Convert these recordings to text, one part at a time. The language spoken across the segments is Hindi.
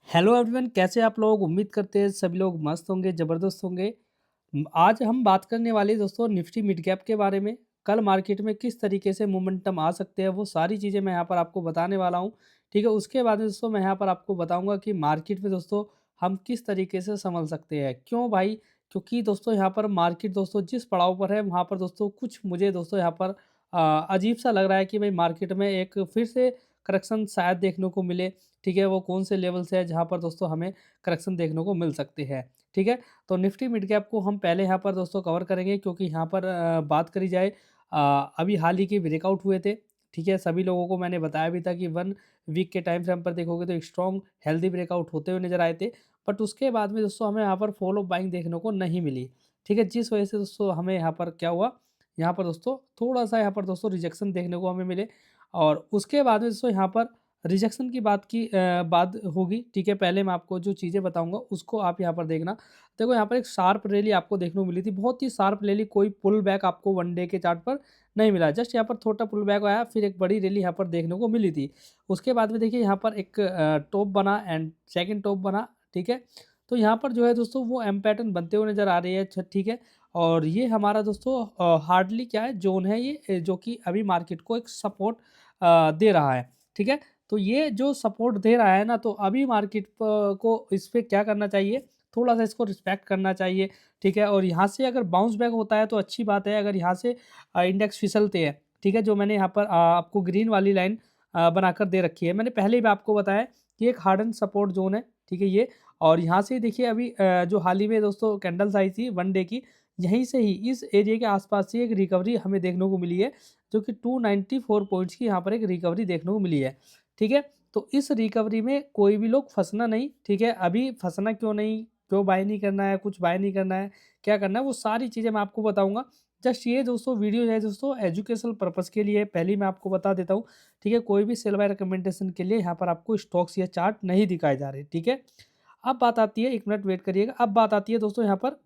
हेलो एवरीवन, कैसे आप लोग? उम्मीद करते हैं सभी लोग मस्त होंगे, ज़बरदस्त होंगे। आज हम बात करने वाले दोस्तों निफ्टी मिड कैप के बारे में। कल मार्केट में किस तरीके से मोमेंटम आ सकते हैं, वो सारी चीज़ें मैं यहाँ पर आपको बताने वाला हूँ। ठीक है, उसके बाद में दोस्तों मैं यहाँ पर आपको बताऊँगा कि मार्केट में दोस्तों हम किस तरीके से संभल सकते हैं। क्यों भाई? क्योंकि दोस्तों यहाँ पर मार्केट दोस्तों जिस पड़ाव पर है, वहाँ पर दोस्तों कुछ मुझे दोस्तों यहाँ पर अजीब-सा लग रहा है कि भाई मार्केट में एक फिर से करेक्शन शायद देखने को मिले। ठीक है, वो कौन से लेवल से है जहाँ पर दोस्तों हमें करेक्शन देखने को मिल सकती है। ठीक है, तो निफ्टी मिड कैप को हम पहले यहाँ पर दोस्तों कवर करेंगे, क्योंकि यहाँ पर बात करी जाए अभी हाल ही के ब्रेकआउट हुए थे। ठीक है, सभी लोगों को मैंने बताया भी था कि 1 वीक के टाइम फ्रेम पर देखोगे तो एक स्ट्रॉन्ग हेल्दी ब्रेकआउट होते हुए नज़र आए थे। बट उसके बाद में दोस्तों हमें यहाँ पर फॉलो बाइंग देखने को नहीं मिली। ठीक है, जिस वजह से दोस्तों हमें यहाँ पर क्या हुआ, यहाँ पर दोस्तों थोड़ा-सा यहाँ पर दोस्तों रिजेक्शन देखने को हमें मिले। और उसके बाद में दोस्तों यहाँ पर रिजेक्शन की बात होगी। ठीक है, पहले मैं आपको जो चीज़ें बताऊँगा उसको आप यहाँ पर देखना। देखो, यहाँ पर एक शार्प रैली आपको देखने को मिली थी, बहुत ही शार्प रैली, कोई पुल बैक आपको वन डे के चार्ट पर नहीं मिला। जस्ट यहाँ पर छोटा पुल बैक आया, फिर एक बड़ी रैली यहाँ पर देखने को मिली थी। उसके बाद में देखिए यहाँ पर एक टॉप बना एंड सेकंड टॉप बना। ठीक है, तो यहाँ पर जो है दोस्तों वो एम पैटर्न बनते हुए नज़र आ रही है। ठीक है, और ये हमारा दोस्तों हार्डली क्या है, ज़ोन है ये, जो कि अभी मार्केट को एक सपोर्ट दे रहा है। ठीक है, तो ये जो सपोर्ट दे रहा है ना, तो अभी मार्केट को इस पे क्या करना चाहिए, थोड़ा-सा इसको रिस्पेक्ट करना चाहिए। ठीक है, और यहाँ से अगर बाउंस बैक होता है तो अच्छी बात है। अगर यहाँ से इंडेक्स फिसलते हैं, ठीक है, जो मैंने यहाँ पर आपको ग्रीन वाली लाइन बनाकर दे रखी है। मैंने पहले भी आपको बताया कि एक हार्डन सपोर्ट ज़ोन है, ठीक है ये। और यहाँ से देखिए अभी जो हाल ही में दोस्तों कैंडल्स आई थी वन डे की, यहीं से ही इस एरिया के आस-पास से एक रिकवरी हमें देखने को मिली है, जो कि 294 पॉइंट्स की यहाँ पर एक रिकवरी देखने को मिली है। ठीक है? तो इस रिकवरी में कोई भी लोग फँसना नहीं। ठीक है? अभी फँसना क्यों नहीं, क्यों बाय नहीं करना है, कुछ बाय नहीं करना है, क्या करना है, वो सारी चीज़ें मैं आपको बताऊँगा। जस्ट ये दोस्तों वीडियो है दोस्तों एजुकेशनल पर्पज़ के लिए, पहले ही मैं आपको बता देता हूँ। ठीक है? कोई भी सेल बाय रिकमेंडेशन के लिए यहाँ पर आपको स्टॉक्स या चार्ट नहीं दिखाए जा रहे। ठीक है? अब बात आती है, 1 मिनट वेट करिएगा। अब बात आती है दोस्तों यहाँ पर,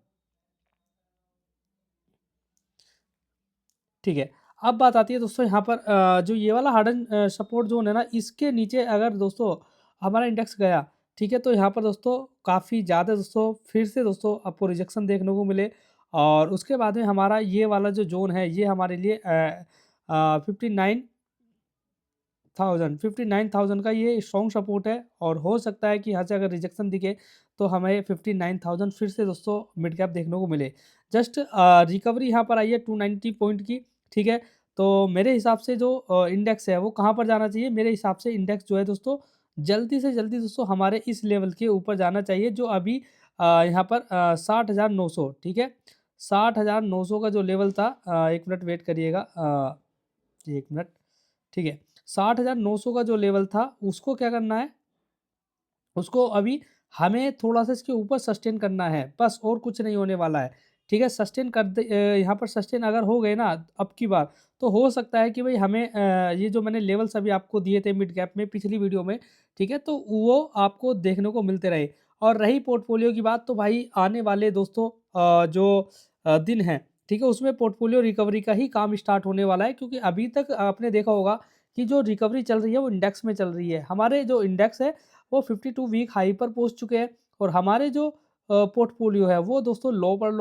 ठीक है। अब बात आती है दोस्तों यहाँ पर जो ये वाला हार्डन सपोर्ट ज़ोन है ना, इसके नीचे अगर दोस्तों हमारा इंडेक्स गया, ठीक है, तो यहाँ पर दोस्तों काफ़ी ज़्यादा दोस्तों फिर से दोस्तों आपको रिजेक्शन देखने को मिले। और उसके बाद में हमारा ये वाला जो ज़ोन है, ये हमारे लिए 59,000 का ये स्ट्रॉन्ग सपोर्ट है। और हो सकता है कि यहाँ से अगर रिजेक्शन दिखे तो हमें 59,000 फिर से दोस्तों मिड कैप देखने को मिले। जस्ट रिकवरी यहाँ पर आई है 290 पॉइंट की। ठीक है, तो मेरे हिसाब से जो इंडेक्स है वो कहाँ पर जाना चाहिए, मेरे हिसाब से इंडेक्स जो है दोस्तों जल्दी से जल्दी दोस्तों हमारे इस लेवल के ऊपर जाना चाहिए, जो अभी यहाँ पर 60,900, ठीक है, 60,900 का जो लेवल था, 1 मिनट वेट करिएगा, 1 मिनट, ठीक है, 60,900 का जो लेवल था उसको क्या करना है, उसको अभी हमें थोड़ा-सा इसके ऊपर सस्टेन करना है, बस और कुछ नहीं होने वाला है। ठीक है? सस्टेन कर दे, यहाँ पर सस्टेन अगर हो गए ना अब की बार, तो हो सकता है कि भई हमें ये जो मैंने लेवल्स अभी आपको दिए थे मिड कैप में पिछली वीडियो में, ठीक है? तो वो आपको देखने को मिलते रहे। और रही पोर्टफ़ोलियो की बात, तो भाई आने वाले दोस्तों जो दिन हैं, ठीक है? उसमें पोर्टफ़ोलियो रिकवरी का ही काम स्टार्ट होने वाला है, क्योंकि अभी तक आपने देखा होगा कि जो रिकवरी चल रही है वो इंडेक्स में चल रही है। हमारे जो इंडेक्स है वो 52 वीक हाई पर पहुँच चुके हैं, और हमारे जो पोर्टफोलियो है वो दोस्तों लो पर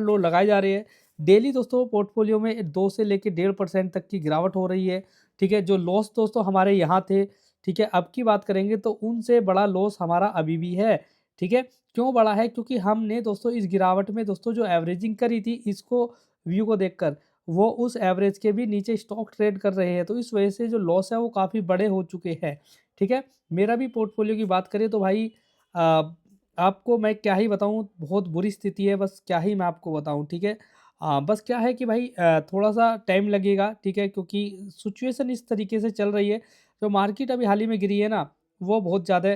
लो लगाए जा रहे हैं। डेली दोस्तों पोर्टफोलियो में 2 से लेके 1.5% तक की गिरावट हो रही है। ठीक है? जो लॉस दोस्तों हमारे यहाँ थे, ठीक है? अब की बात करेंगे तो उनसे बड़ा लॉस हमारा अभी भी है। ठीक है? क्यों बड़ा है? क्योंकि हमने दोस्तों इस गिरावट में दोस्तों जो एवरेजिंग करी थी इसको व्यू को देखकर, वो उस एवरेज के भी नीचे स्टॉक ट्रेड कर रहे हैं। तो इस वजह से जो लॉस है वो काफ़ी बड़े हो चुके हैं। ठीक है? मेरा भी पोर्टफोलियो की बात करें तो भाई अ, आपको मैं क्या ही बताऊँ, बहुत बुरी स्थिति है, बस क्या ही मैं आपको बताऊँ, ठीक है? बस क्या है कि भाई थोड़ा-सा टाइम लगेगा, ठीक है? क्योंकि सिचुएशन इस तरीके से चल रही है, जो मार्केट अभी हाल ही में गिरी है ना, वो बहुत ज़्यादा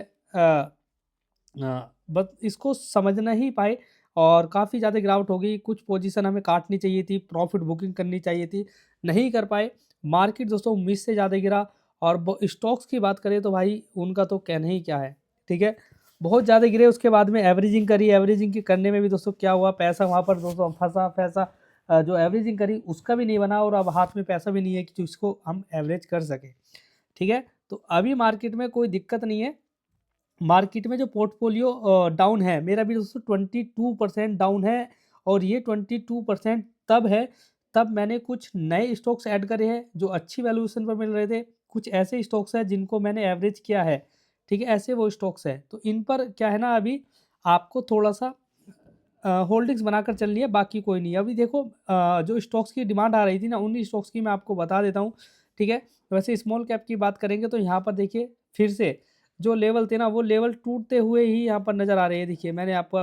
बस इसको समझना ही पाए, और काफ़ी ज़्यादा गिरावट हो गई, कुछ पोजीशन हमें काटनी चाहिए थी, प्रॉफ़िट बुकिंग करनी चाहिए थी, नहीं कर पाए। मार्केट दोस्तों उम्मीद से ज़्यादा गिरा। और ब स्टॉक्स की बात करें तो भाई उनका तो कहना ही क्या है, ठीक है? बहुत ज़्यादा गिरे, उसके बाद में एवरेजिंग करी, एवरेजिंग के करने में भी दोस्तों क्या हुआ, पैसा वहाँ पर दोस्तों फँसा, पैसा जो एवरेजिंग करी उसका भी नहीं बना, और अब हाथ में पैसा भी नहीं है कि जिसको हम एवरेज कर सकें, ठीक है? तो अभी मार्केट में कोई दिक्कत नहीं है। मार्केट में जो पोर्टफोलियो डाउन है, मेरा भी दोस्तों 22% डाउन है। और ये 22% तब है, तब मैंने कुछ नए स्टॉक्स ऐड करे हैं जो अच्छी वैल्यूएशन पर मिल रहे थे। कुछ ऐसे स्टॉक्स हैं जिनको मैंने एवरेज किया है, ठीक है? ऐसे वो स्टॉक्स हैं। तो इन पर क्या है ना, अभी आपको थोड़ा-सा होल्डिंग्स बनाकर चलनी है, बाकी कोई नहीं है। अभी देखो जो स्टॉक्स की डिमांड आ रही थी ना, उन्हीं स्टॉक्स की मैं आपको बता देता हूँ, ठीक है? वैसे स्मॉल कैप की बात करेंगे तो यहाँ पर देखिए फिर से जो लेवल थे ना, वो लेवल टूटते हुए ही यहाँ पर नज़र आ रहे हैं। देखिए मैंने आपको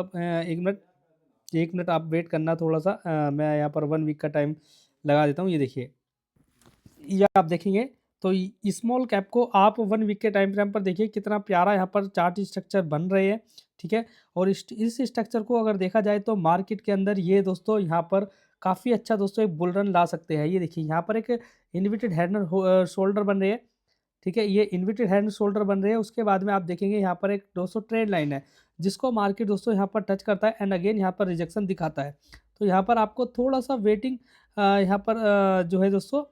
1 मिनट आप वेट करना थोड़ा-सा, मैं यहाँ पर 1 वीक का टाइम लगा देता हूँ। ये देखिए, ये आप देखेंगे तो स्मॉल कैप को आप 1 वीक के टाइम फ्रेम पर देखिए कितना प्यारा यहाँ पर चार्ट स्ट्रक्चर बन रहे हैं, ठीक है? और इस स्ट्रक्चर को अगर देखा जाए तो मार्केट के अंदर ये दोस्तों यहाँ पर काफ़ी अच्छा दोस्तों एक बुल रन ला सकते हैं। ये देखिए यहाँ पर एक इन्वर्टेड शोल्डर बन रहे हैं, ठीक है? ये इन्वर्टेड हैंड शोल्डर बन रहे हैं। उसके बाद में आप देखेंगे यहाँ पर एक दोस्तों ट्रेंड लाइन है, जिसको मार्केट दोस्तों यहाँ पर टच करता है एंड अगेन यहाँ पर रिजेक्शन दिखाता है। तो यहाँ पर आपको थोड़ा-सा वेटिंग यहाँ पर जो है दोस्तों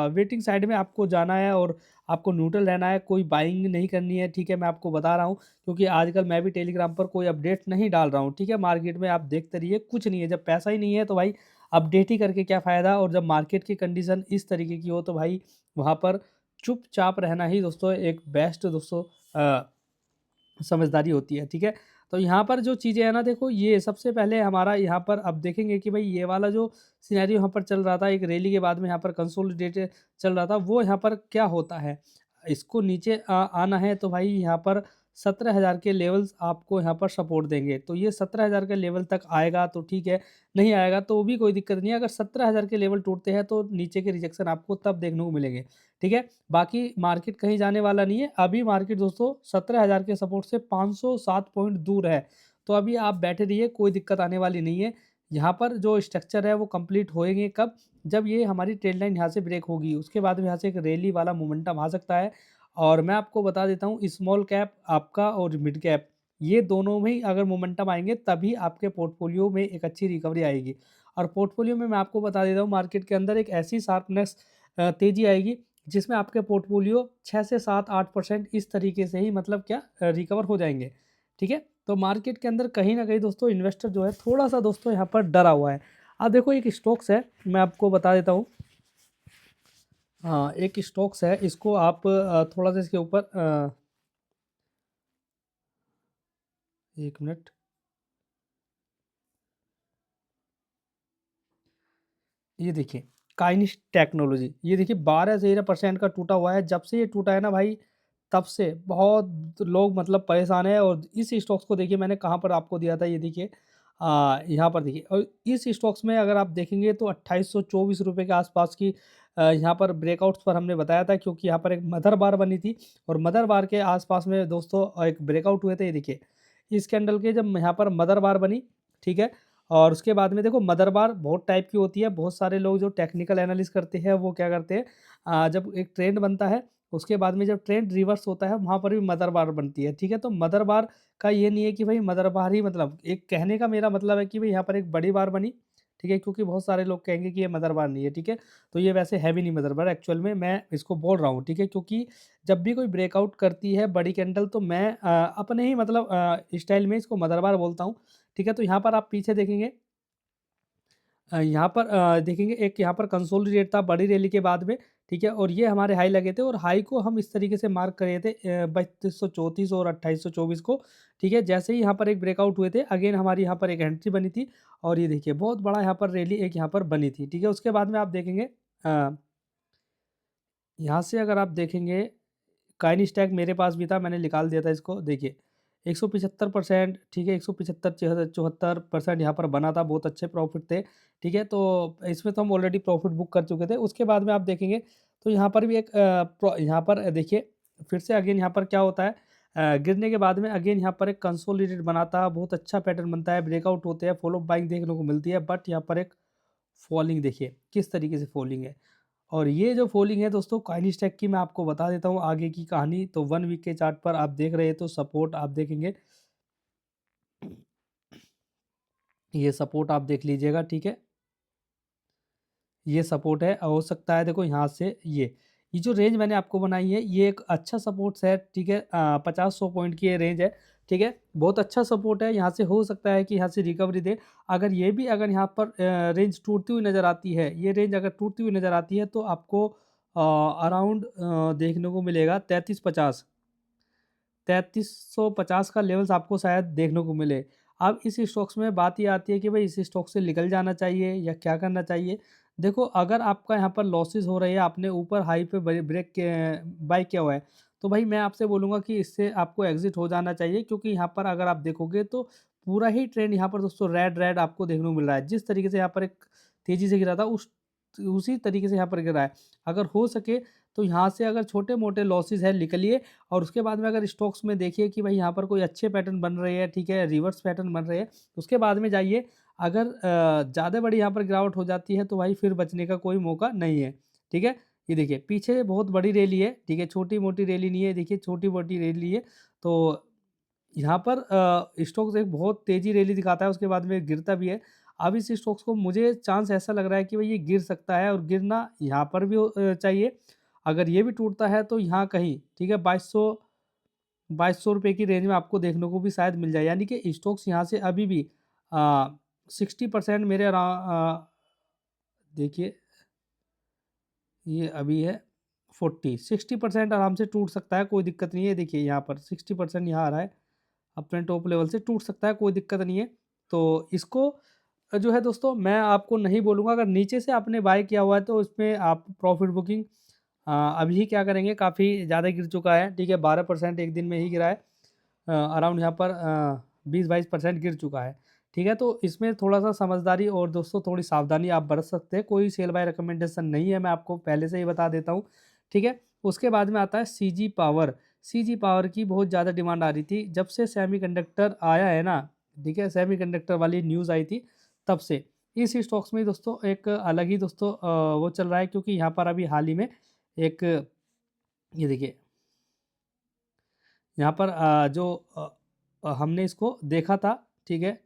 वेटिंग साइड में आपको जाना है और आपको न्यूट्रल रहना है, कोई बाइंग नहीं करनी है, ठीक है? मैं आपको बता रहा हूँ क्योंकि आजकल मैं भी टेलीग्राम पर कोई अपडेट नहीं डाल रहा हूँ, ठीक है? मार्केट में आप देखते रहिए, कुछ नहीं है। जब पैसा ही नहीं है तो भाई अपडेट ही करके क्या फ़ायदा, और जब मार्केट की कंडीशन इस तरीके की हो तो भाई वहाँ पर चुपचाप रहना ही दोस्तों एक बेस्ट दोस्तों समझदारी होती है, ठीक है? तो यहाँ पर जो चीज़ें हैं ना, देखो ये सबसे पहले हमारा यहाँ पर अब देखेंगे कि भाई ये वाला जो सिनेरियो यहाँ पर चल रहा था, एक रैली के बाद में यहाँ पर कंसोलिडेट चल रहा था, वो यहाँ पर क्या होता है? इसको नीचे आना है तो भाई यहाँ पर 17,000 के लेवल्स आपको यहाँ पर सपोर्ट देंगे। तो ये 17,000 के लेवल तक आएगा तो ठीक है, नहीं आएगा तो भी कोई दिक्कत नहीं है। अगर 17,000 के लेवल टूटते हैं तो नीचे के रिजेक्शन आपको तब देखने को मिलेंगे, ठीक है? बाकी मार्केट कहीं जाने वाला नहीं है। अभी मार्केट दोस्तों 17,000 के सपोर्ट से 507 पॉइंट दूर है। तो अभी आप बैठे रहिए, कोई दिक्कत आने वाली नहीं है। यहाँ पर जो स्ट्रक्चर है वो कंप्लीट होएँगे कब? जब ये हमारी ट्रेंड लाइन यहाँ से ब्रेक होगी। उसके बाद में यहाँ से एक रैली वाला मोमेंटम आ सकता है। और मैं आपको बता देता हूँ, स्मॉल कैप आपका और मिड कैप, ये दोनों में ही अगर मोमेंटम आएँगे तभी आपके पोर्टफोलियो में एक अच्छी रिकवरी आएगी। और पोर्टफोलियो में मैं आपको बता देता हूँ, मार्केट के अंदर एक ऐसी शार्पनेस तेज़ी आएगी जिसमें आपके पोर्टफोलियो 6 से 7-8% इस तरीके से ही मतलब क्या रिकवर हो जाएँगे, ठीक है? तो मार्केट के अंदर कहीं न कहीं दोस्तों इन्वेस्टर जो है थोड़ा-सा दोस्तों यहाँ पर डरा हुआ है। अब देखो एक स्टॉक्स है, मैं आपको बता देता हूँ। हाँ, एक स्टॉक्स है, इसको आप थोड़ा-सा इसके ऊपर 1 मिनट। ये देखिए, काइनिस्ट टेक्नोलॉजी, ये देखिए 12 से 13% का टूटा हुआ है। जब से ये टूटा है ना भाई, तब से बहुत लोग मतलब परेशान हैं। और इस स्टॉक्स को देखिए मैंने कहाँ पर आपको दिया था, ये देखिए यहाँ पर देखिए। और इस स्टॉक्स में अगर आप देखेंगे तो ₹2824 के आसपास की यहाँ पर ब्रेकआउट्स पर हमने बताया था, क्योंकि यहाँ पर एक मदर बार बनी थी और मदर बार के आसपास में दोस्तों एक ब्रेकआउट हुए थे। ये देखिए, इस कैंडल के जब यहाँ पर मदर बार बनी, ठीक है? और उसके बाद में देखो मदर बार बहुत टाइप की होती है। बहुत सारे लोग जो टेक्निकल एनालिसिस करते हैं वो क्या करते हैं, जब एक ट्रेंड बनता है उसके बाद में जब ट्रेंड रिवर्स होता है वहाँ पर भी मदर बार बनती है, ठीक है? तो मदर बार का ये नहीं है कि भाई मदर बार ही, मतलब एक कहने का मेरा मतलब है कि भाई यहाँ पर एक बड़ी बार बनी, ठीक है? क्योंकि बहुत सारे लोग कहेंगे कि ये मदर बार नहीं है, ठीक है? तो ये वैसे है भी नहीं मदर बार, एक्चुअल में मैं इसको बोल रहा हूँ, ठीक है? क्योंकि जब भी कोई ब्रेकआउट करती है बड़ी कैंडल तो मैं अपने ही मतलब स्टाइल में इसको मदर बार बोलता हूँ, ठीक है? तो यहाँ पर आप पीछे देखेंगे, यहाँ पर देखेंगे एक यहाँ पर कंसोलिडेट था बड़ी रैली के बाद में, ठीक है? और ये हमारे हाई लगे थे और हाई को हम इस तरीके से मार्क करे थे 3234 और 2824 को, ठीक है? जैसे ही यहाँ पर एक ब्रेकआउट हुए थे, अगेन हमारी यहाँ पर एक एंट्री बनी थी और ये देखिए बहुत बड़ा यहाँ पर रैली एक यहाँ पर बनी थी, ठीक है? उसके बाद में आप देखेंगे अ, यहाँ से अगर आप देखेंगे, काइन स्टैक मेरे पास भी था, मैंने निकाल दिया था इसको, देखिए 175%, ठीक है? 175 74% यहाँ पर बना था, बहुत अच्छे प्रॉफ़िट थे, ठीक है? तो इसमें तो हम ऑलरेडी प्रॉफ़िट बुक कर चुके थे। उसके बाद में आप देखेंगे तो यहाँ पर भी एक यहाँ पर देखिए फिर से अगेन यहाँ पर क्या होता है, गिरने के बाद में अगेन यहाँ पर एक कंसोलिडेट बनाता है, बहुत अच्छा पैटर्न बनता है, ब्रेकआउट होते हैं, फॉलो बाइंग देखने को मिलती है, बट यहाँ पर एक फॉलिंग देखिए किस तरीके से फॉलिंग है। और ये जो फॉलिंग है दोस्तों काइनी स्टैक की, मैं आपको बता देता हूँ आगे की कहानी। तो 1 वीक के चार्ट पर आप देख रहे हैं तो सपोर्ट आप देखेंगे, ये सपोर्ट आप देख लीजिएगा, ठीक है? ये सपोर्ट है, हो सकता है देखो यहाँ से ये जो रेंज मैंने आपको बनाई है ये एक अच्छा सपोर्ट है, ठीक है। 50-100 पॉइंट की ये रेंज है, ठीक है। बहुत अच्छा सपोर्ट है, यहाँ से हो सकता है कि यहाँ से रिकवरी दे। अगर ये भी अगर यहाँ पर रेंज टूटती हुई नज़र आती है, ये रेंज अगर टूटती हुई नज़र आती है तो आपको अराउंड देखने को मिलेगा 3350, 3350 का लेवल्स आपको शायद देखने को मिले। अब इस स्टॉक्स में बात ये आती है कि भाई इस स्टॉक से निकल जाना चाहिए या क्या करना चाहिए? देखो, अगर आपका यहाँ पर लॉसेस हो रही है, आपने ऊपर हाई पे ब्रेक के बाय किया हुआ है, तो भाई मैं आपसे बोलूँगा कि इससे आपको एग्ज़िट हो जाना चाहिए, क्योंकि यहाँ पर अगर आप देखोगे तो पूरा ही ट्रेंड यहाँ पर दोस्तों रेड आपको देखने को मिल रहा है। जिस तरीके से यहाँ पर एक तेज़ी से गिरा था, उसी तरीके से यहाँ पर गिरा है। अगर हो सके तो यहाँ से अगर छोटे-मोटे लॉसेस है निकलिए, और उसके बाद में अगर स्टॉक्स में देखिए कि भाई यहाँ पर कोई अच्छे पैटर्न बन रहे हैं, ठीक है, रिवर्स पैटर्न बन रहे हैं, उसके बाद में जाइए। अगर ज़्यादा बड़ी यहाँ पर गिरावट हो जाती है तो भाई फिर बचने का कोई मौका नहीं है, ठीक है। ये देखिए पीछे बहुत बड़ी रैली है, ठीक है, छोटी-मोटी रैली नहीं है, देखिए छोटी-मोटी रैली है। तो यहाँ पर स्टॉक्स एक बहुत तेज़ी रैली दिखाता है, उसके बाद में गिरता भी है। अब इस स्टॉक्स को मुझे चांस ऐसा लग रहा है कि भाई ये गिर सकता है, और गिरना यहाँ पर भी चाहिए। अगर ये भी टूटता है तो यहाँ कहीं, ठीक है, 2200 रुपए की रेंज में आपको देखने को भी शायद मिल जाए। यानी कि स्टॉक्स यहाँ से अभी भी 60% मेरे देखिए ये अभी है 60% आराम से टूट सकता है, कोई दिक्कत नहीं है। देखिए यहाँ पर 60% यहाँ आ रहा है, अपने टॉप लेवल से टूट सकता है, कोई दिक्कत नहीं है। तो इसको जो है दोस्तों मैं आपको नहीं बोलूँगा, अगर नीचे से आपने बाय किया हुआ है तो इसमें आप प्रॉफिट बुकिंग अभी क्या करेंगे, काफ़ी ज़्यादा गिर चुका है, ठीक है, 12% एक दिन में ही गिरा है। अराउंड यहाँ पर 20-22% गिर चुका है, ठीक है। तो इसमें थोड़ा-सा समझदारी और दोस्तों थोड़ी सावधानी आप बरत सकते हैं। कोई सेल बाय रिकमेंडेशन नहीं है, मैं आपको पहले से ही बता देता हूँ, ठीक है। उसके बाद में आता है सीजी पावर। सीजी पावर की बहुत ज़्यादा डिमांड आ रही थी, जब से सेमीकंडक्टर आया है ना, ठीक है, सेमीकंडक्टर वाली न्यूज़ आई थी, तब से इस स्टॉक्स में दोस्तों एक अलग ही दोस्तों वो चल रहा है, क्योंकि यहाँ पर अभी हाल ही में एक ये देखिए यहाँ पर हमने इसको देखा था, ठीक है।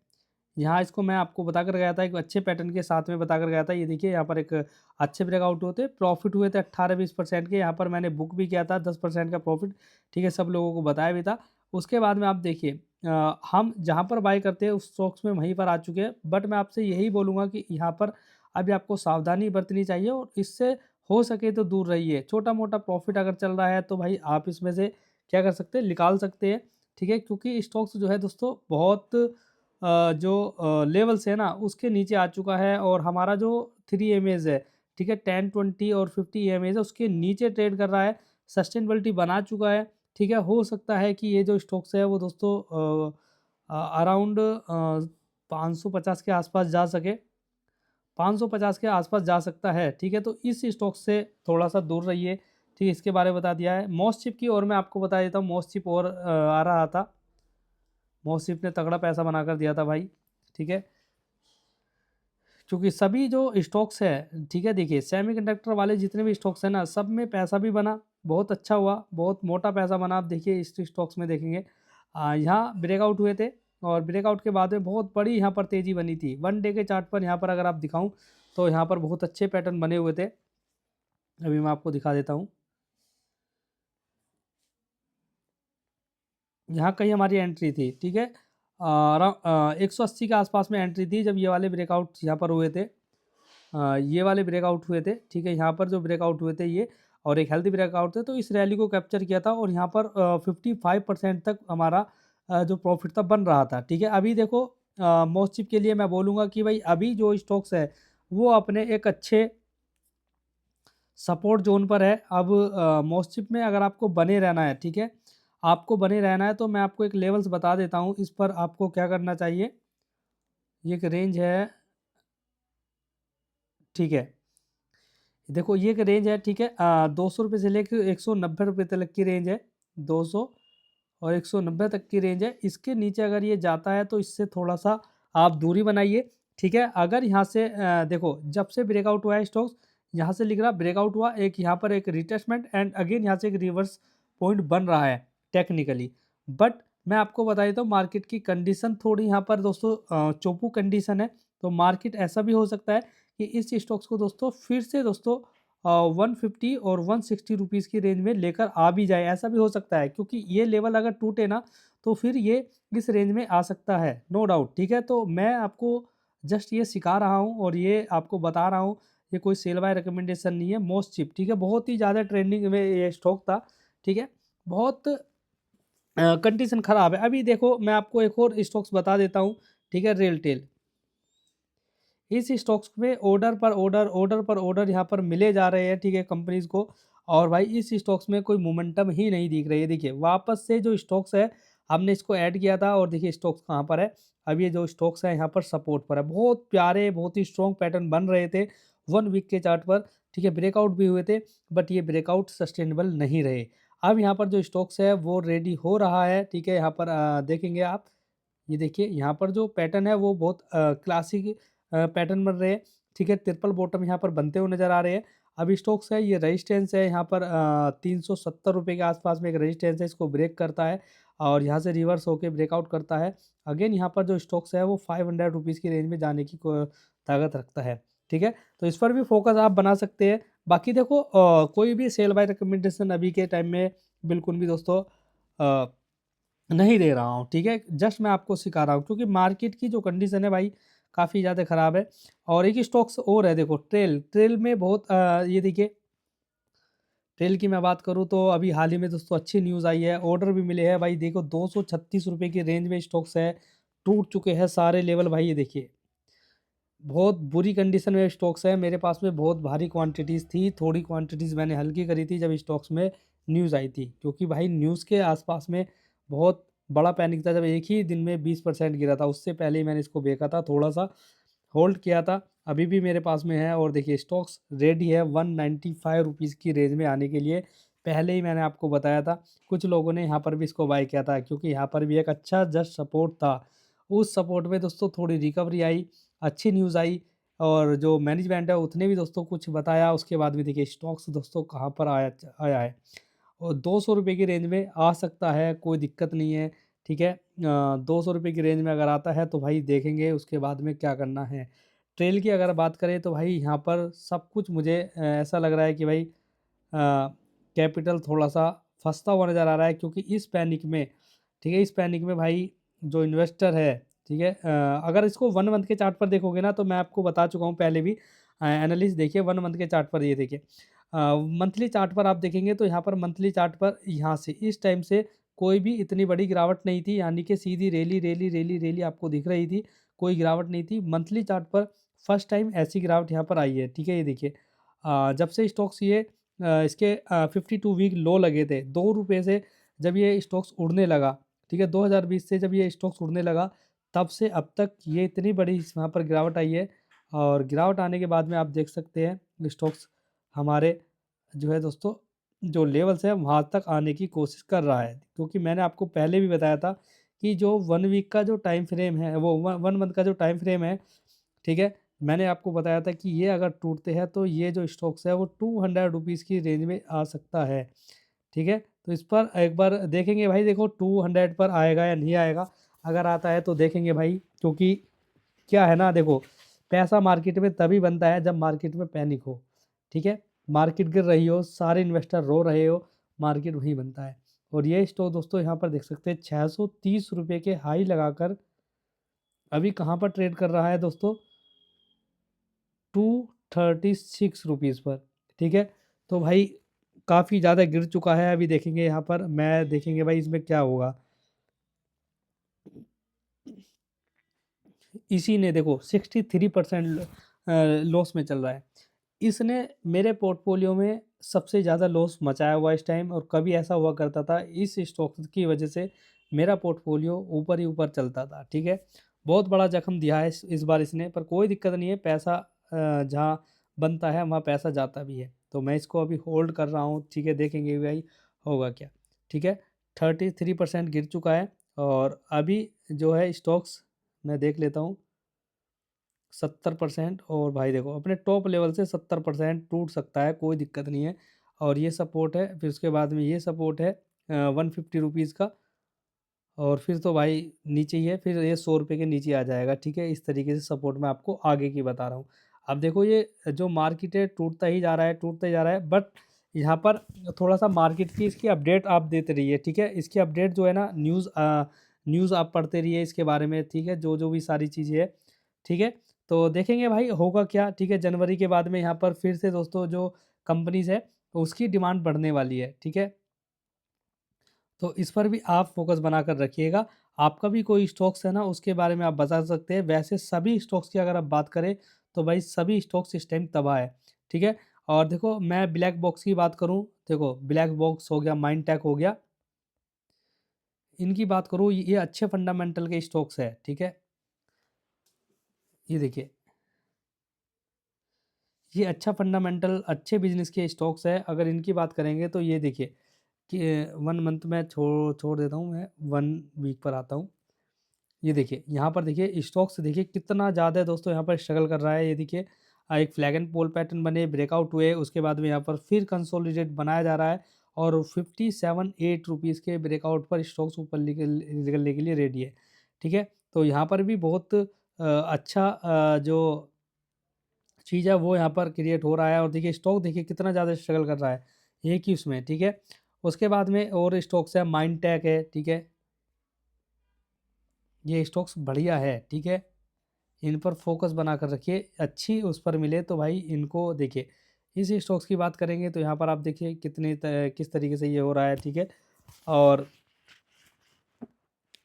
यहाँ इसको मैं आपको बता कर गया था, एक अच्छे पैटर्न के साथ में बता कर गया था। ये देखिए यहाँ पर एक अच्छे ब्रेकआउट होते, प्रॉफिट हुए थे 18-20% के, यहाँ पर मैंने बुक भी किया था 10% का प्रॉफिट, ठीक है, सब लोगों को बताया भी था। उसके बाद में आप देखिए हम जहाँ पर बाय करते हैं उस स्टॉक्स में वहीं पर आ चुके हैं, बट मैं आपसे यही बोलूँगा कि यहाँ पर अभी आपको सावधानी बरतनी चाहिए, और इससे हो सके तो दूर रहिए। छोटा-मोटा प्रॉफिट अगर चल रहा है तो भाई आप इसमें से क्या कर सकते हैं, निकाल सकते हैं, ठीक है, क्योंकि स्टॉक्स जो है दोस्तों बहुत जो लेवल्स है ना उसके नीचे आ चुका है, और हमारा जो 3 एमएज है, ठीक है, 10, 20 और 50 एमएज है, उसके नीचे ट्रेड कर रहा है, सस्टेनेबिलिटी बना चुका है, ठीक है। हो सकता है कि ये जो स्टॉक्स है वो दोस्तों अराउंड 550 के आसपास जा सके, 550 के आसपास जा सकता है, ठीक है। तो इस स्टॉक से थोड़ा-सा दूर रहिए, ठीक है, इसके बारे में बता दिया है। मॉसचिप की और मैं आपको बता देता हूँ, मॉसचिप और आ रहा था, मॉसचिप ने तगड़ा पैसा बनाकर दिया था भाई, ठीक है। क्योंकि सभी जो स्टॉक्स है, ठीक है, देखिए सेमीकंडक्टर वाले जितने भी स्टॉक्स हैं ना, सब में पैसा भी बना, बहुत अच्छा हुआ, बहुत मोटा पैसा बना। आप देखिए इस स्टॉक्स में देखेंगे यहाँ ब्रेकआउट हुए थे, और ब्रेकआउट के बाद में बहुत बड़ी यहाँ पर तेज़ी बनी थी। वन डे के चार्ट पर यहाँ पर अगर आप दिखाऊँ तो यहाँ पर बहुत अच्छे पैटर्न बने हुए थे। अभी मैं आपको दिखा देता हूँ। यहाँ कहीं हमारी एंट्री थी, ठीक है। 180 के आसपास में एंट्री थी जब ये वाले ब्रेकआउट यहाँ पर हुए थे। ये वाले ब्रेकआउट हुए थे, ठीक है, यहाँ पर जो ब्रेकआउट हुए थे ये, और एक हेल्दी ब्रेकआउट थे, तो इस रैली को कैप्चर किया था, और यहाँ पर 55% तक हमारा जो प्रॉफिट था बन रहा था, ठीक है। अभी देखो मोस्टचिप के लिए मैं बोलूँगा कि भाई अभी जो स्टॉक्स है वो अपने एक अच्छे सपोर्ट जोन पर है। अब मोस्टचिप में अगर आपको बने रहना है, ठीक है, आपको बने रहना है, तो मैं आपको एक लेवल्स बता देता हूँ, इस पर आपको क्या करना चाहिए। ये एक रेंज है, ठीक है, देखो ये एक रेंज है, ठीक है, 200 रुपये से लेकर 190 रुपये तक की रेंज है, 200 और 190 तक की रेंज है। इसके नीचे अगर ये जाता है तो इससे थोड़ा सा आप दूरी बनाइए, ठीक है। अगर यहाँ से देखो जब से ब्रेकआउट हुआ है स्टॉक्स, यहाँ से लिख रहा ब्रेकआउट हुआ, एक यहाँ पर एक रिटेस्टमेंट एंड अगेन यहाँ से एक रिवर्स पॉइंट बन रहा है टेक्निकली। बट मैं आपको बता देता हूँ मार्केट की कंडीशन थोड़ी यहाँ पर दोस्तों चोपू कंडीशन है, तो मार्केट ऐसा भी हो सकता है कि इस स्टॉक्स को दोस्तों फिर से दोस्तों 150 और 160 रुपीज़ की रेंज में लेकर आ भी जाए, ऐसा भी हो सकता है, क्योंकि ये लेवल अगर टूटे ना तो फिर ये इस रेंज में आ सकता है, नो डाउट। ठीक है, तो मैं आपको जस्ट ये सिखा रहा हूँ और ये आपको बता रहा हूँ, ये कोई सेल बाय रिकमेंडेशन नहीं है। मोस्ट चिप, ठीक है, बहुत ही ज़्यादा ट्रेंडिंग में ये स्टॉक था। ठीक है, बहुत कंडीशन ख़राब है। अभी देखो मैं आपको एक और स्टॉक्स बता देता हूँ। ठीक है, रेलटेल, इस स्टॉक्स में ऑर्डर पर ऑर्डर यहाँ पर मिले जा रहे हैं, ठीक है, कंपनीज को। और भाई इस स्टॉक्स में कोई मोमेंटम ही नहीं दिख रही है। देखिए वापस से जो स्टॉक्स है, हमने इसको ऐड किया था और देखिए स्टॉक्स कहाँ पर है। अब ये जो स्टॉक्स है यहाँ पर सपोर्ट पर है, बहुत प्यारे बहुत ही स्ट्रॉन्ग पैटर्न बन रहे थे 1 वीक के चार्ट पर। ठीक है, ब्रेकआउट भी हुए थे, बट ये ब्रेकआउट सस्टेनेबल नहीं रहे। अब यहाँ पर जो स्टॉक्स है वो रेडी हो रहा है। ठीक है, यहाँ पर देखेंगे आप, ये देखिए यहाँ पर जो पैटर्न है वो बहुत क्लासिक पैटर्न बन रहे हैं। ठीक है, ट्रिपल बॉटम यहाँ पर बनते हुए नजर आ रहे हैं। अब स्टॉक्स है, ये रेजिस्टेंस है यहाँ पर 370 रुपये के आसपास में एक रेजिस्टेंस है, इसको ब्रेक करता है और यहाँ से रिवर्स होकर ब्रेकआउट करता है। अगेन यहाँ पर जो स्टॉक्स है वो 500 रुपीज़ की रेंज में जाने की ताकत रखता है। ठीक है, तो इस पर भी फोकस आप बना सकते हैं। बाकी देखो कोई भी सेल बाय रिकमेंडेशन अभी के टाइम में बिल्कुल भी दोस्तों नहीं दे रहा हूँ। ठीक है, जस्ट मैं आपको सिखा रहा हूँ, क्योंकि मार्केट की जो कंडीशन है भाई काफ़ी ज़्यादा ख़राब है। और एक स्टॉक्स और है, देखो ट्रेल में बहुत ये देखिए, ट्रेल की मैं बात करूँ तो अभी हाल ही में दोस्तों अच्छी न्यूज़ आई है, ऑर्डर भी मिले हैं भाई। देखो 236 रुपये की रेंज में स्टॉक्स है, टूट चुके हैं सारे लेवल भाई। ये देखिए बहुत बुरी कंडीशन में स्टॉक्स है। मेरे पास में बहुत भारी क्वांटिटीज़ थी, थोड़ी क्वांटिटीज़ मैंने हल्की करी थी जब स्टॉक्स में न्यूज़ आई थी, क्योंकि भाई न्यूज़ के आसपास में बहुत बड़ा पैनिक था। जब एक ही दिन में 20% गिरा था, उससे पहले ही मैंने इसको बेचा था, थोड़ा सा होल्ड किया था। अभी भी मेरे पास में है और देखिए स्टॉक्स रेडी है 195 रुपीज़ की रेंज में आने के लिए। पहले ही मैंने आपको बताया था, कुछ लोगों ने यहाँ पर भी इसको बाय किया था, क्योंकि यहाँ पर भी एक अच्छा जस्ट सपोर्ट था। उस सपोर्ट में दोस्तों थोड़ी रिकवरी आई, अच्छी न्यूज़ आई और जो मैनेजमेंट है उसने भी दोस्तों कुछ बताया। उसके बाद में देखिए स्टॉक्स दोस्तों कहाँ पर आया आया है, और 200 रुपये की रेंज में आ सकता है, कोई दिक्कत नहीं है। ठीक है, 200 रुपये की रेंज में अगर आता है तो भाई देखेंगे उसके बाद में क्या करना है। ट्रेल की अगर बात करें तो भाई यहाँ पर सब कुछ मुझे ऐसा लग रहा है कि भाई कैपिटल थोड़ा सा फंसता हुआ नज़र आ रहा है, क्योंकि इस पैनिक में, ठीक है, इस पैनिक में भाई जो इन्वेस्टर है, ठीक है, अगर इसको 1 मंथ के चार्ट पर देखोगे ना, तो मैं आपको बता चुका हूँ पहले भी, एनालिस्ट देखिए 1 मंथ के चार्ट पर, ये देखिए मंथली चार्ट पर आप देखेंगे तो यहाँ पर मंथली चार्ट पर यहाँ से इस टाइम से कोई भी इतनी बड़ी गिरावट नहीं थी, यानी कि सीधी रैली रैली रैली रैली आपको दिख रही थी, कोई गिरावट नहीं थी। मंथली चार्ट पर फर्स्ट टाइम ऐसी गिरावट यहाँ पर आई है। ठीक है, ये देखिए जब से स्टॉक्स ये इसके 52 वीक लो लगे थे 2 रुपये से, जब ये स्टॉक्स उड़ने लगा, ठीक है, 2020 से जब ये स्टॉक्स उड़ने लगा, तब से अब तक ये इतनी बड़ी यहाँ पर गिरावट आई है। और गिरावट आने के बाद में आप देख सकते हैं स्टॉक्स हमारे जो है दोस्तों, जो लेवल्स है वहाँ तक आने की कोशिश कर रहा है, क्योंकि मैंने आपको पहले भी बताया था कि जो 1 वीक का जो टाइम फ्रेम है, वो 1 मंथ का जो टाइम फ्रेम है, ठीक है, मैंने आपको बताया था कि ये अगर टूटते हैं तो ये जो स्टॉक्स है वो 200 रुपीज़ की रेंज में आ सकता है। ठीक है, तो इस पर एक बार देखेंगे भाई, देखो 200 पर आएगा या नहीं आएगा। अगर आता है तो देखेंगे भाई, क्योंकि क्या है ना, देखो पैसा मार्केट में तभी बनता है जब मार्केट में पैनिक हो। ठीक है, मार्केट गिर रही हो, सारे इन्वेस्टर रो रहे हो, मार्केट वहीं बनता है। और ये स्टॉक दोस्तों यहाँ पर देख सकते हैं 630 रुपये के हाई लगाकर अभी कहाँ पर ट्रेड कर रहा है दोस्तों, 236 रुपीज़ पर। ठीक है, तो भाई काफ़ी ज़्यादा गिर चुका है। अभी देखेंगे यहाँ पर, मैं देखेंगे भाई इसमें क्या होगा। इसी ने देखो 63% लॉस में चल रहा है। इसने मेरे पोर्टफोलियो में सबसे ज़्यादा लॉस मचाया हुआ इस टाइम, और कभी ऐसा हुआ करता था इस स्टॉक की वजह से मेरा पोर्टफोलियो ऊपर ही ऊपर चलता था। ठीक है, बहुत बड़ा जख्म दिया है इस बार इसने, पर कोई दिक्कत नहीं है, पैसा जहाँ बनता है वहाँ पैसा जाता भी है। तो मैं इसको अभी होल्ड कर रहा हूँ। ठीक है, देखेंगे भाई होगा क्या। ठीक है, 33% गिर चुका है, और अभी जो है स्टॉक्स मैं देख लेता हूँ 70%। और भाई देखो अपने टॉप लेवल से 70% टूट सकता है, कोई दिक्कत नहीं है। और ये सपोर्ट है, फिर उसके बाद में ये सपोर्ट है 150 रुपीज़ का, और फिर तो भाई नीचे ही है, फिर ये 100 रुपये के नीचे आ जाएगा। ठीक है, इस तरीके से सपोर्ट मैं आपको आगे की बता रहा हूँ। अब देखो ये जो मार्केट है टूटता ही जा रहा है, टूटता ही जा रहा है, बट यहाँ पर थोड़ा-सा मार्केट की इसकी अपडेट आप देते रहिए, ठीक है? इसकी अपडेट जो है ना न्यूज़ आप पढ़ते रहिए इसके बारे में, ठीक है? जो-जो भी सारी चीज़ें हैं, ठीक है? तो देखेंगे भाई होगा क्या, ठीक है? जनवरी के बाद में यहाँ पर फिर से दोस्तों जो कंपनीज़ है, उसकी डिमांड बढ़ने वाली है, ठीक है? तो इस पर भी आप फ़ोकस बनाकर रखिएगा। आपका भी कोई स्टॉक्स है ना, उसके बारे में आप बता सकते हैं। वैसे सभी स्टॉक्स की अगर आप बात करें, तो भाई सभी स्टॉक्स इस टाइम तबाह है, ठीक है? और देखो मैं ब्लैक बॉक्स की बात करूँ, देखो ब्लैक बॉक्स हो गया, माइंडटेक हो गया, इनकी बात करूँ ये अच्छे फंडामेंटल के स्टॉक्स है, ठीक है? ये देखिए, ये अच्छा फंडामेंटल अच्छे बिज़नेस के स्टॉक्स है। अगर इनकी बात करेंगे तो ये देखिए कि 1 मंथ में छोड़ छोड़ देता हूँ मैं, 1 वीक पर आता हूँ। ये देखिए, यहाँ पर देखिए स्टॉक्स देखिए कितना ज़्यादा है दोस्तों यहाँ पर स्ट्रगल कर रहा है। ये देखिए एक फ्लैग एंड पोल पैटर्न बने, ब्रेकआउट हुए, उसके बाद में यहाँ पर फिर कंसोलिडेट बनाया जा रहा है और 57-8 रुपीज़ के ब्रेकआउट पर स्टॉक्स ऊपर निकलने के लिए रेडी है, ठीक है? तो यहाँ पर भी बहुत अच्छा जो चीज़ है वो यहाँ पर क्रिएट हो रहा है और देखिए स्टॉक देखिए कितना ज़्यादा स्ट्रगल कर रहा है, एक ही उसमें, ठीक है? उसके बाद में और स्टॉक्स है, माइंडटेक है, ठीक है? ये स्टॉक्स बढ़िया है, ठीक है? इन पर फ़ोकस बनाकर रखिए, अच्छी उस पर मिले तो भाई इनको देखिए। इस स्टॉक्स की बात करेंगे तो यहाँ पर आप देखिए किस तरीके से ये हो रहा है, ठीक है? और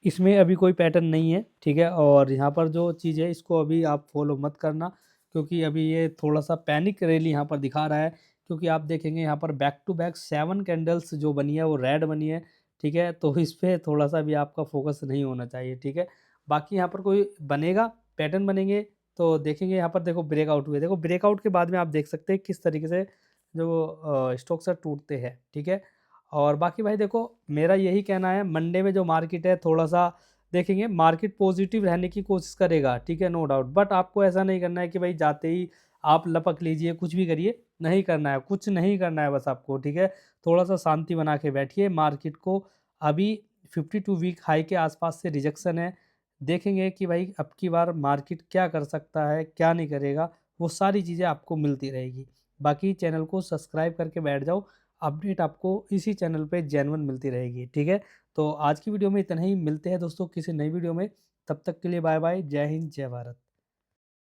इसमें अभी कोई पैटर्न नहीं है, ठीक है? और यहाँ पर जो चीज़ है इसको अभी आप फ़ॉलो मत करना क्योंकि अभी ये थोड़ा-सा पैनिक रैली यहाँ पर दिखा रहा है क्योंकि आप देखेंगे यहाँ पर बैक टू बैक 7 कैंडल्स जो बनी है वो रेड बनी है, ठीक है? तो इस पे थोड़ा-सा भी आपका फ़ोकस नहीं होना चाहिए, ठीक है? बाकी यहाँ पर कोई बनेगा, पैटर्न बनेंगे तो देखेंगे यहाँ पर देखो ब्रेकआउट हुए, देखो ब्रेकआउट के बाद में आप देख सकते हैं किस तरीके से जो स्टॉक्स है टूटते हैं, ठीक है? और बाकी भाई देखो मेरा यही कहना है मंडे में जो मार्केट है थोड़ा-सा देखेंगे मार्केट पॉजिटिव रहने की कोशिश करेगा, ठीक है? नो डाउट बट आपको ऐसा नहीं करना है कि भाई जाते ही आप लपक लीजिए, कुछ भी करिए, नहीं करना है, कुछ नहीं करना है बस आपको, ठीक है? थोड़ा-सा शांति बना के बैठिए, मार्केट को अभी 52 वीक हाई के आसपास से रिजेक्शन है, देखेंगे कि भाई अब की बार मार्केट क्या कर सकता है, क्या नहीं करेगा, वो सारी चीज़ें आपको मिलती रहेगी। बाकी चैनल को सब्सक्राइब करके बैठ जाओ, अपडेट आपको इसी चैनल पे जेन्युइन मिलती रहेगी, ठीक है? तो आज की वीडियो में इतना ही, मिलते हैं दोस्तों किसी नई वीडियो में, तब तक के लिए बाय बाय, जय हिंद, जय भारत।